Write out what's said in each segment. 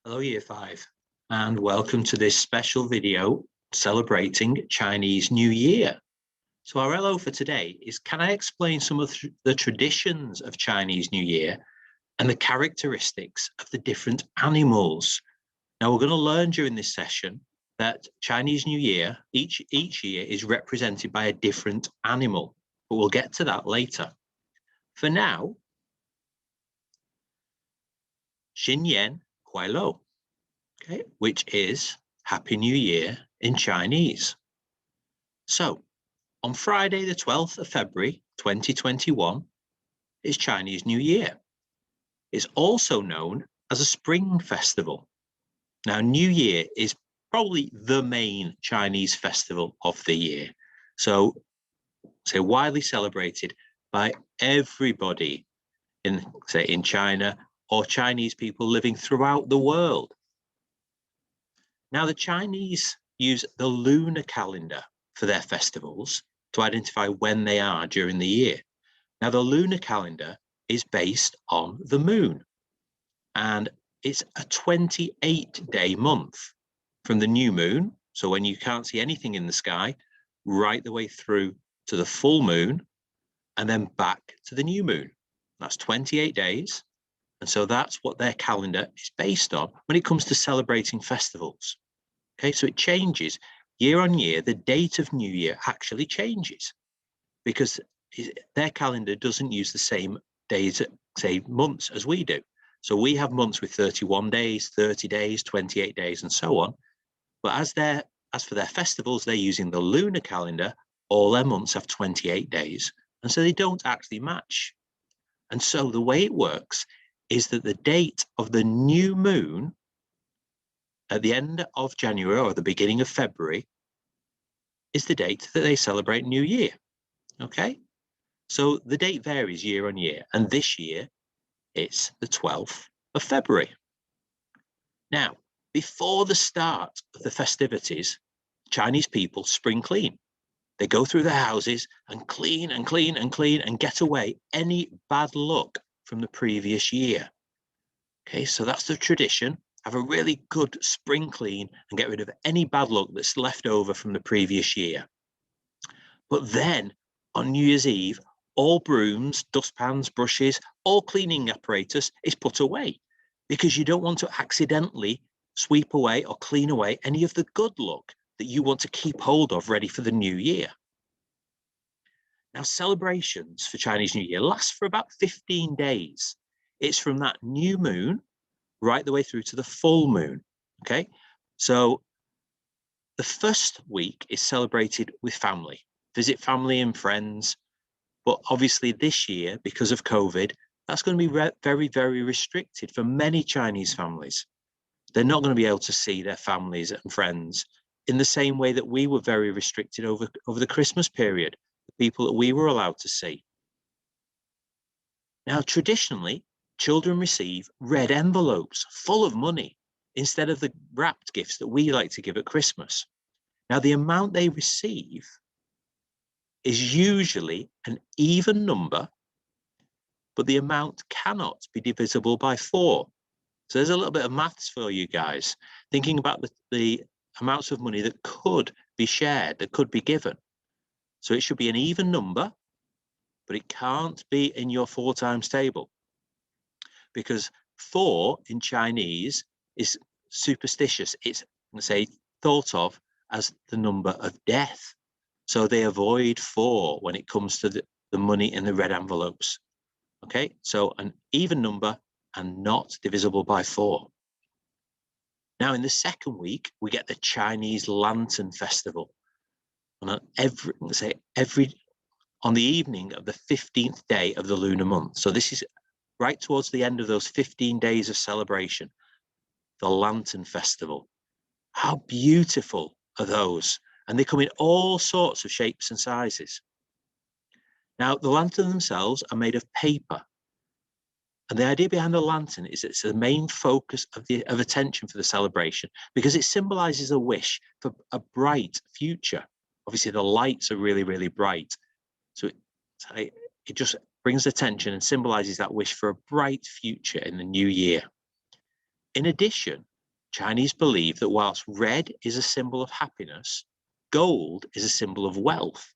Hello Year 5 and welcome to this special video celebrating Chinese New Year. So our LO for today is, can I explain some of the traditions of Chinese New Year and the characteristics of the different animals? Now we're going to learn during this session that Chinese New Year, each year is represented by a different animal, but we'll get to that later. For now, 新年快乐, okay, which is Happy New Year in Chinese. So, on Friday, the 12th of February, 2021, is Chinese New Year. It's also known as a spring festival. Now, New Year is probably the main Chinese festival of the year. So widely celebrated by everybody in, say, in China or Chinese people living throughout the world. Now, the Chinese use the lunar calendar for their festivals to identify when they are during the year. Now, the lunar calendar is based on the moon, and it's a 28-day month from the new moon, so when you can't see anything in the sky, right the way through to the full moon, and then back to the new moon. That's 28 days. And so that's what their calendar is based on when it comes to celebrating festivals. Okay, so it changes year on year. The date of New Year actually changes because their calendar doesn't use the same days, say months, as we do. So we have months with 31 days, 30 days, 28 days, and so on. But as for their festivals, they're using the lunar calendar. All their months have 28 days, and so they don't actually match. And so the way it works is that the date of the new moon at the end of January or the beginning of February is the date that they celebrate New Year. Okay, so the date varies year on year, and this year it's the 12th of February. Now, before the start of the festivities, Chinese people spring clean. They go through their houses and clean and clean and clean and get away any bad luck from the previous year. Okay, so that's the tradition. Have a really good spring clean and get rid of any bad luck that's left over from the previous year. But then on New Year's Eve, all brooms, dustpans, brushes, all cleaning apparatus is put away because you don't want to accidentally sweep away or clean away any of the good luck that you want to keep hold of ready for the new year. Now, celebrations for Chinese New Year last for about 15 days. It's from that new moon right the way through to the full moon. Okay, so the first week is celebrated with family, visit family and friends. But obviously this year, because of COVID, that's going to be very, very restricted for many Chinese families. They're not going to be able to see their families and friends in the same way that we were very restricted over the Christmas period, the people that we were allowed to see. Now, traditionally, children receive red envelopes full of money instead of the wrapped gifts that we like to give at Christmas. Now, the amount they receive is usually an even number, but the amount cannot be divisible by 4. So there's a little bit of maths for you guys, thinking about the amounts of money that could be shared, that could be given. So it should be an even number, but it can't be in your 4 times table, because 4 in Chinese is superstitious. It's, let's say, thought of as the number of death. So they avoid 4 when it comes to the money in the red envelopes. Okay, so an even number and not divisible by 4. Now, in the second week, we get the Chinese Lantern Festival. On on the evening of the 15th day of the lunar month. So this is right towards the end of those 15 days of celebration, the Lantern Festival. How beautiful are those? And they come in all sorts of shapes and sizes. Now, the lantern themselves are made of paper. And the idea behind the lantern is it's the main focus of attention for the celebration because it symbolizes a wish for a bright future. Obviously, the lights are really, really bright. So it just brings attention and symbolizes that wish for a bright future in the new year. In addition, Chinese believe that whilst red is a symbol of happiness, gold is a symbol of wealth.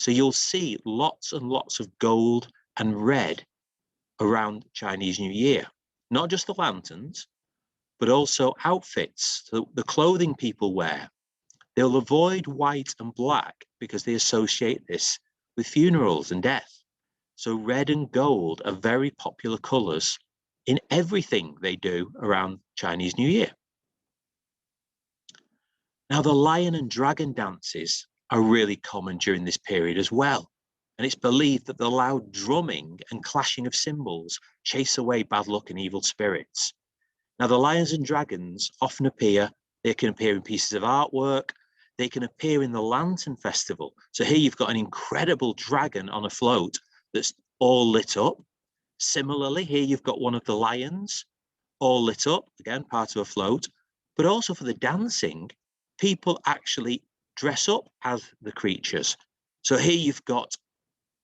So you'll see lots and lots of gold and red around Chinese New Year. Not just the lanterns, but also outfits, the clothing people wear. They'll avoid white and black because they associate this with funerals and death. So red and gold are very popular colours in everything they do around Chinese New Year. Now, the lion and dragon dances are really common during this period as well. And it's believed that the loud drumming and clashing of cymbals chase away bad luck and evil spirits. Now, the lions and dragons often appear, they can appear in pieces of artwork, they can appear in the Lantern Festival. So here you've got an incredible dragon on a float that's all lit up. Similarly, here you've got one of the lions all lit up, again, part of a float. But also for the dancing, people actually dress up as the creatures. So here you've got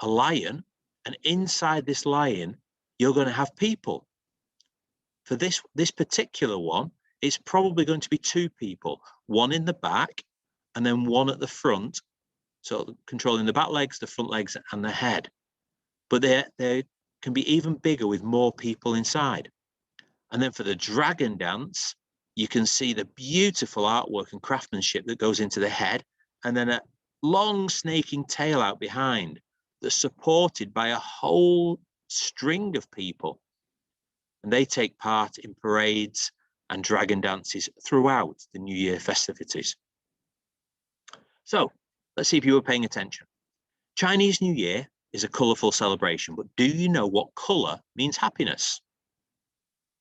a lion, and inside this lion, you're going to have people. For this particular one, it's probably going to be two people, one in the back and then one at the front, so controlling the back legs, the front legs, and the head. But they can be even bigger with more people inside. And then for the dragon dance, you can see the beautiful artwork and craftsmanship that goes into the head, and then a long snaking tail out behind that's supported by a whole string of people. And they take part in parades and dragon dances throughout the New Year festivities. So let's see if you were paying attention. Chinese New Year is a colourful celebration, but do you know what colour means happiness?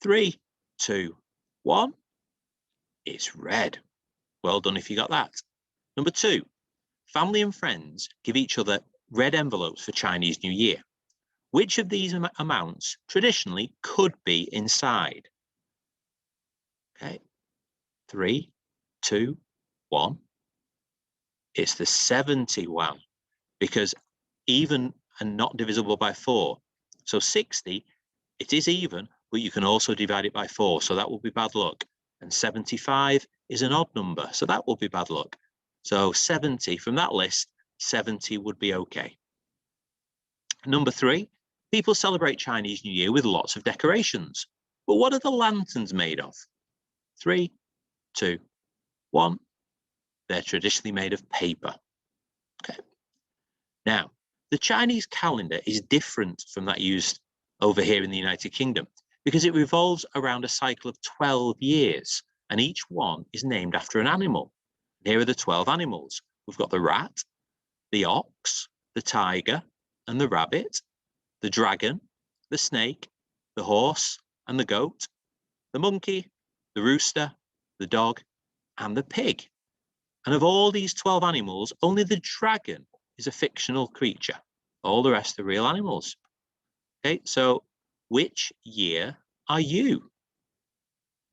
3, 2, 1. It's red. Well done if you got that. Number 2, family and friends give each other red envelopes for Chinese New Year. Which of these amounts traditionally could be inside? Okay, 3, 2, 1. It's the 71, because even and not divisible by 4. So 60, it is even, but you can also divide it by 4, so that will be bad luck. And 75 is an odd number, so that will be bad luck. So 70, from that list, 70 would be okay. Number 3, people celebrate Chinese New Year with lots of decorations. But what are the lanterns made of? 3, 2, 1. They're traditionally made of paper. Okay. Now, the Chinese calendar is different from that used over here in the United Kingdom because it revolves around a cycle of 12 years, and each one is named after an animal. Here are the 12 animals. We've got the rat, the ox, the tiger, and the rabbit, the dragon, the snake, the horse, and the goat, the monkey, the rooster, the dog, and the pig. And of all these 12 animals, only the dragon is a fictional creature. All the rest are real animals. Okay, so which year are you?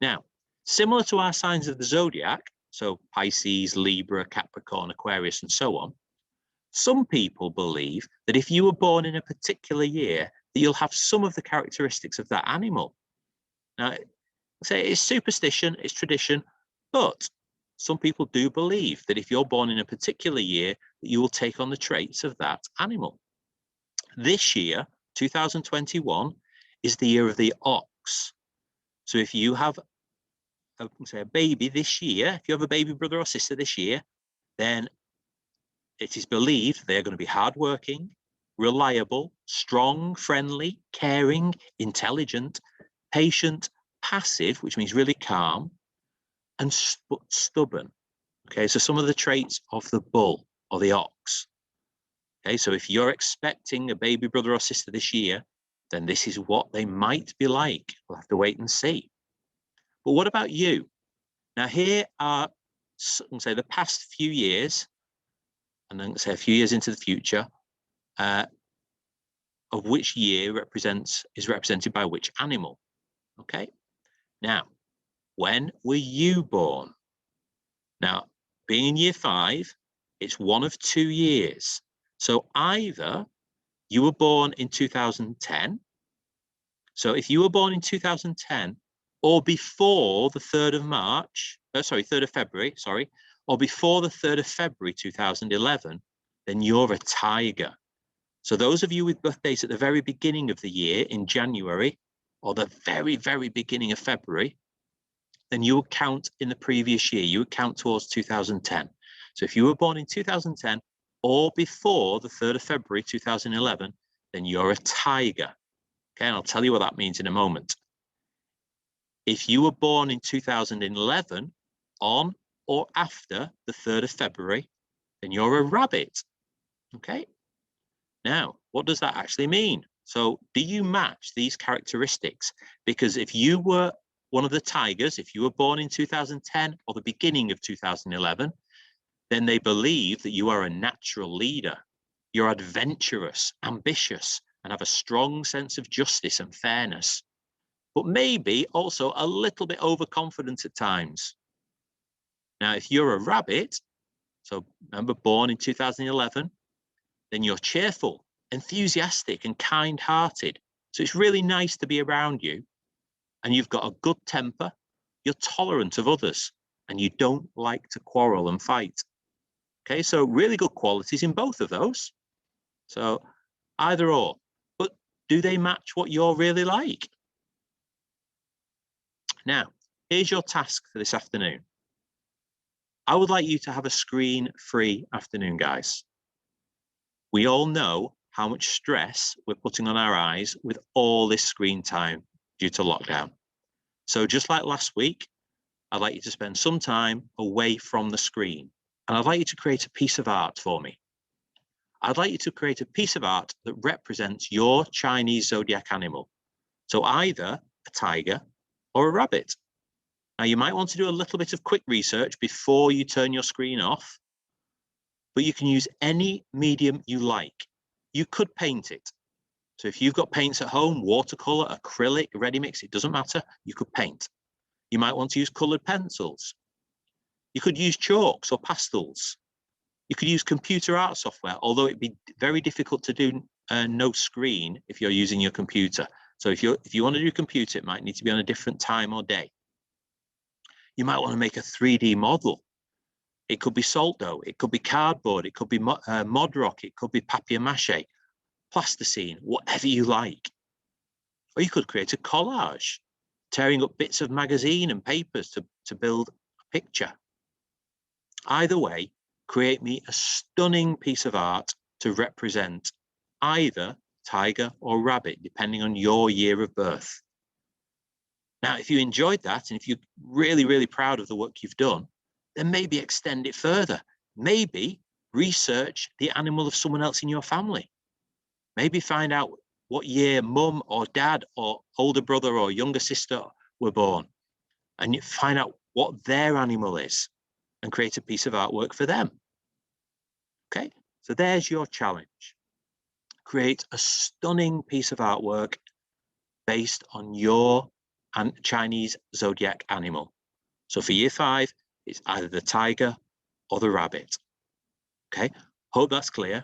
Now, similar to our signs of the zodiac, so Pisces, Libra, Capricorn, Aquarius, and so on, some people believe that if you were born in a particular year, that you'll have some of the characteristics of that animal. Now, say it's superstition, it's tradition, but some people do believe that if you're born in a particular year, that you will take on the traits of that animal. This year, 2021, is the year of the ox. So if you have a baby this year, if you have a baby brother or sister this year, then it is believed they're going to be hardworking, reliable, strong, friendly, caring, intelligent, patient, passive, which means really calm, and stubborn. Okay, so some of the traits of the bull or the ox. Okay, so if you're expecting a baby brother or sister this year, then this is what they might be like. We'll have to wait and see. But what about you? Now, here are, say, the past few years, and then say a few years into the future, of which year is represented by which animal. Okay, now, when were you born? Now, being in year 5, it's one of 2 years. So either you were born in 2010. So if you were born in 2010, or before the 3rd of March, 3rd of February, or before the 3rd of February 2011, then you're a tiger. So those of you with birthdays at the very beginning of the year in January, or the very, very beginning of February, then you would count in the previous year. You would count towards 2010. So if you were born in 2010 or before the 3rd of February 2011, then you're a tiger. Okay, and I'll tell you what that means in a moment. If you were born in 2011 on or after the 3rd of February, then you're a rabbit. Okay. Now, what does that actually mean? So do you match these characteristics? Because if you were one of the tigers, if you were born in 2010 or the beginning of 2011, then they believe that you are a natural leader. You're adventurous, ambitious, and have a strong sense of justice and fairness, but maybe also a little bit overconfident at times. Now, if you're a rabbit, so remember, born in 2011, then you're cheerful, enthusiastic, and kind-hearted. So it's really nice to be around you. And you've got a good temper, you're tolerant of others, and you don't like to quarrel and fight. Okay, so really good qualities in both of those. So either or, but do they match what you're really like? Now, here's your task for this afternoon. I would like you to have a screen-free afternoon, guys. We all know how much stress we're putting on our eyes with all this screen time due to lockdown. So just like last week, I'd like you to spend some time away from the screen. And I'd like you to create a piece of art for me. I'd like you to create a piece of art that represents your Chinese zodiac animal. So either a tiger or a rabbit. Now, you might want to do a little bit of quick research before you turn your screen off, but you can use any medium you like. You could paint it. So if you've got paints at home, watercolor, acrylic, ready mix, it doesn't matter, you could paint. You might want to use colored pencils. You could use chalks or pastels. You could use computer art software, although it'd be very difficult to do no screen if you're using your computer. So if you want to do computer, it might need to be on a different time or day. You might want to make a 3D model. It could be salt dough, it could be cardboard, it could be mod rock, it could be papier-mâché, plasticine, whatever you like. Or you could create a collage, tearing up bits of magazine and papers to build a picture. Either way, create me a stunning piece of art to represent either tiger or rabbit, depending on your year of birth. Now, if you enjoyed that, and if you're really, really proud of the work you've done, then maybe extend it further. Maybe research the animal of someone else in your family. Maybe find out what year mum or dad or older brother or younger sister were born, and you find out what their animal is and create a piece of artwork for them. Okay, so there's your challenge. Create a stunning piece of artwork based on your Chinese zodiac animal. So for year 5, it's either the tiger or the rabbit. Okay, hope that's clear.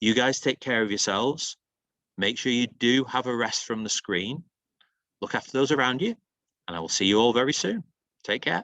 You guys take care of yourselves. Make sure you do have a rest from the screen. Look after those around you, and I will see you all very soon. Take care.